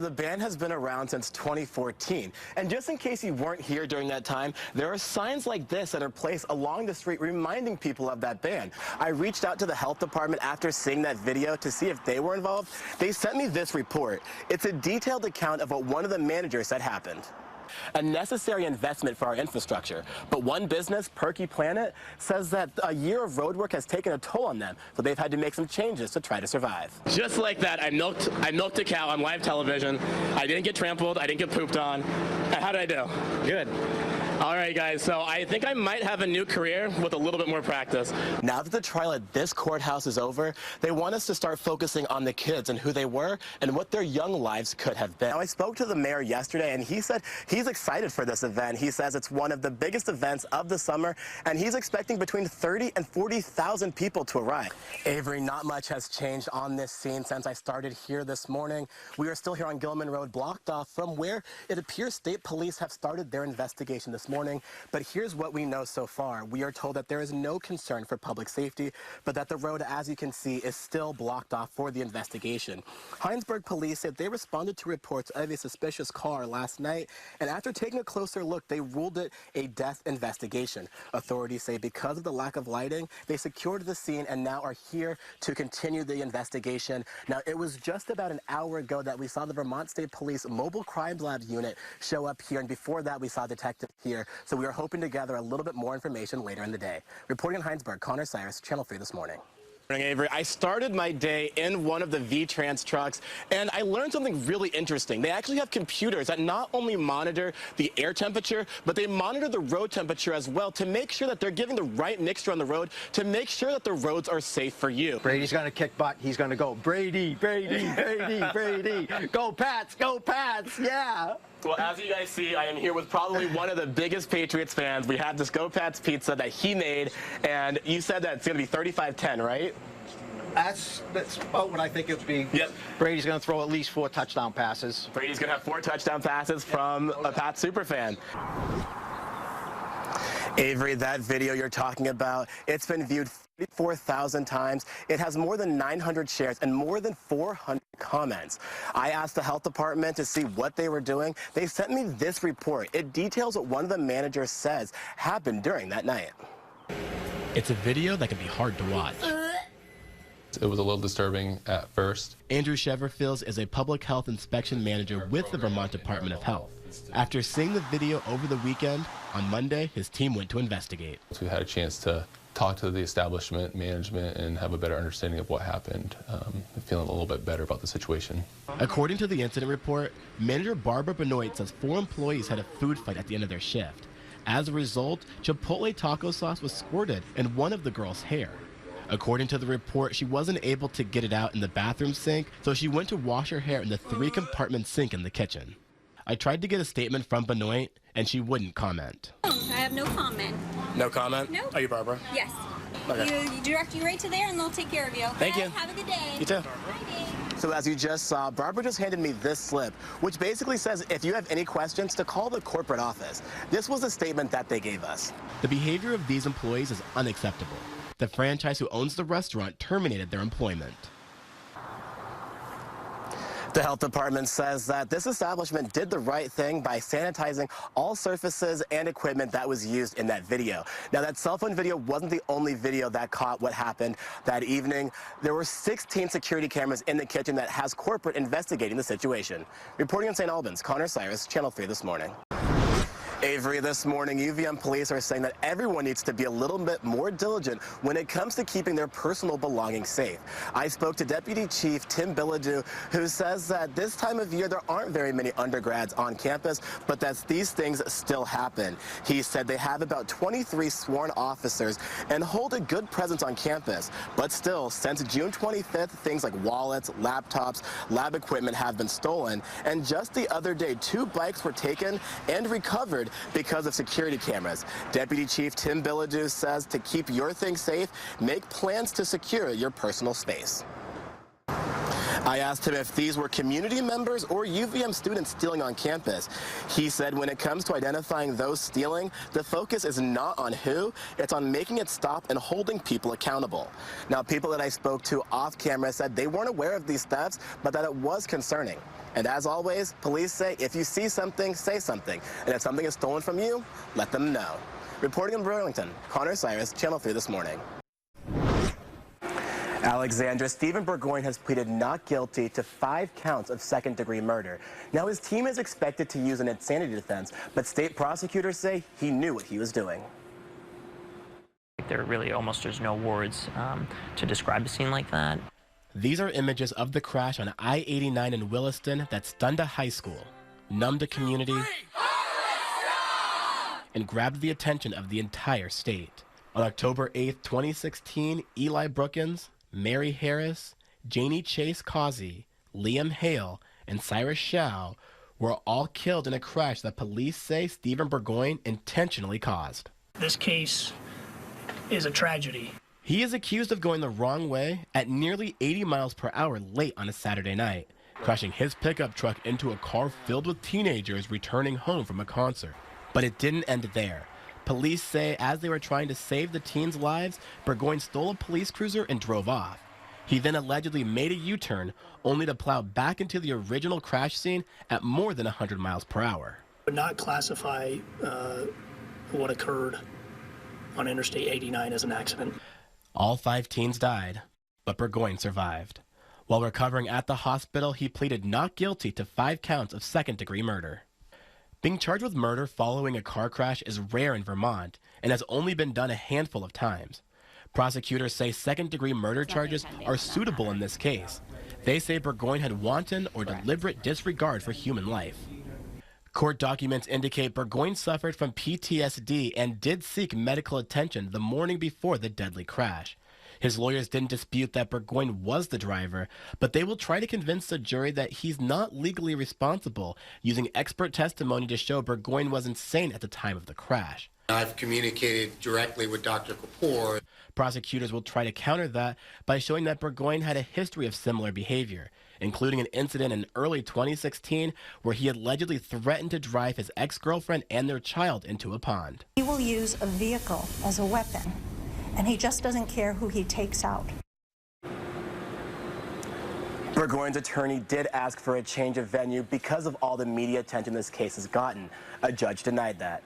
The band has been around since 2014, and just in case you weren't here during that time, there are signs like this that are placed along the street reminding people of that band. I reached out to the health department after seeing that video to see if they were involved. They sent me this report. It's a detailed account of what one of the managers said happened. A necessary investment for our infrastructure. But one business, Perky Planet, says that a year of road work has taken a toll on them, so they've had to make some changes to try to survive. Just like that, I milked a cow on live television. I didn't get trampled, I didn't get pooped on. How did I do? Good. All right, guys, so I think I might have a new career with a little bit more practice. Now that the trial at this courthouse is over, they want us to start focusing on the kids and who they were and what their young lives could have been. Now, I spoke to the mayor yesterday, and he said he's excited for this event. He says it's one of the biggest events of the summer, and he's expecting between 30 and 40,000 people to arrive. Avery, not much has changed on this scene since I started here this morning. We are still here on Gilman Road, blocked off from where it appears state police have started their investigation this morning. But here's what we know so far. We are told that there is no concern for public safety, but that the road, as you can see, is still blocked off for the investigation. Hinesburg police said they responded to reports of a suspicious car last night, and after taking a closer look, they ruled it a death investigation. Authorities say because of the lack of lighting, they secured the scene and now are here to continue the investigation. Now, it was just about an hour ago that we saw the Vermont State Police Mobile Crime Lab unit show up here, and before that, we saw detectives here. So we are hoping to gather a little bit more information later in the day. Reporting in Hinesburg, Connor Cyrus, Channel 3 this morning. Morning, Avery. I started my day in one of the V-Trans trucks, and I learned something really interesting. They actually have computers that not only monitor the air temperature, but they monitor the road temperature as well to make sure that they're giving the right mixture on the road to make sure that the roads are safe for you. Brady's going to kick butt. He's going to go, Brady, Brady, Brady, Brady. Go Pats, yeah. Well, as you guys see, I am here with probably one of the biggest Patriots fans. We have this Go Pats pizza that he made, and you said that it's going to be 35-10, right? That's about what I think it would be. Yep. Brady's going to throw at least 4 touchdown passes. Brady's going to have 4 touchdown passes from a Pats superfan. Avery, that video you're talking about, it's been viewed 34,000 times. It has more than 900 shares and more than 400 comments. I asked the health department to see what they were doing. They sent me this report. It details what one of the managers says happened during that night. It's a video that can be hard to watch. It was a little disturbing at first. Andrew Sheverfields is a public health inspection manager with the Vermont Department of Health. After seeing the video over the weekend, on Monday, his team went to investigate. We had a chance to talk to the establishment, management, and have a better understanding of what happened. Feeling a little bit better about the situation. According to the incident report, manager Barbara Benoit says 4 employees had a food fight at the end of their shift. As a result, Chipotle taco sauce was squirted in one of the girls' hair. According to the report, she wasn't able to get it out in the bathroom sink, so she went to wash her hair in the 3-compartment sink in the kitchen. I tried to get a statement from Benoit, and she wouldn't comment. I have no comment. No comment? No. Are you Barbara? Yes. Okay. You direct you right to there, and they'll take care of you. Okay? Thank you. Have a good day. You too. Bye. So as you just saw, Barbara just handed me this slip, which basically says if you have any questions, to call the corporate office. This was a statement that they gave us. The behavior of these employees is unacceptable. The franchise who owns the restaurant terminated their employment. The health department says that this establishment did the right thing by sanitizing all surfaces and equipment that was used in that video. Now, that cell phone video wasn't the only video that caught what happened that evening. There were 16 security cameras in the kitchen that has corporate investigating the situation. Reporting in St. Albans, Connor Cyrus, Channel 3 this morning. Avery, this morning, UVM police are saying that everyone needs to be a little bit more diligent when it comes to keeping their personal belongings safe. I spoke to Deputy Chief Tim Bilodeau, who says that this time of year there aren't very many undergrads on campus, but that these things still happen. He said they have about 23 sworn officers and hold a good presence on campus. But still, since June 25th, things like wallets, laptops, lab equipment have been stolen. And just the other day, 2 bikes were taken and recovered because of security cameras. Deputy Chief Tim Bilodeau says to keep your things safe, make plans to secure your personal space. I asked him if these were community members or UVM students stealing on campus. He said when it comes to identifying those stealing, the focus is not on who, it's on making it stop and holding people accountable. Now, people that I spoke to off camera said they weren't aware of these thefts, but that it was concerning. And as always, police say if you see something, say something. And if something is stolen from you, let them know. Reporting in Burlington, Connor Cyrus, Channel 3 This Morning. Alexandra, Stephen Burgoyne has pleaded not guilty to 5 counts of second-degree murder. Now, his team is expected to use an insanity defense, but state prosecutors say he knew what he was doing. There really almost there's no words to describe a scene like that. These are images of the crash on I-89 in Williston that stunned a high school, numbed a community, and grabbed the attention of the entire state. On October 8th, 2016, Eli Brookins, Mary Harris, Janie Chase Causey, Liam Hale, and Cyrus Shao were all killed in a crash that police say Stephen Burgoyne intentionally caused. This case is a tragedy. He is accused of going the wrong way at nearly 80 miles per hour late on a Saturday night, crashing his pickup truck into a car filled with teenagers returning home from a concert. But it didn't end there. Police say as they were trying to save the teens' lives, Burgoyne stole a police cruiser and drove off. He then allegedly made a U-turn, only to plow back into the original crash scene at more than 100 miles per hour. Would not classify what occurred on Interstate 89 as an accident. All 5 teens died, but Burgoyne survived. While recovering at the hospital, he pleaded not guilty to 5 counts of second-degree murder. Being charged with murder following a car crash is rare in Vermont and has only been done a handful of times. Prosecutors say second-degree murder charges are suitable in this case. They say Burgoyne had wanton or deliberate disregard for human life. Court documents indicate Burgoyne suffered from PTSD and did seek medical attention the morning before the deadly crash. His lawyers didn't dispute that Burgoyne was the driver, but they will try to convince the jury that he's not legally responsible, using expert testimony to show Burgoyne was insane at the time of the crash. I've communicated directly with Dr. Kapoor. Prosecutors will try to counter that by showing that Burgoyne had a history of similar behavior, including an incident in early 2016 where he allegedly threatened to drive his ex-girlfriend and their child into a pond. He will use a vehicle as a weapon, and he just doesn't care who he takes out. Burgoyne's attorney did ask for a change of venue because of all the media attention this case has gotten. A judge denied that.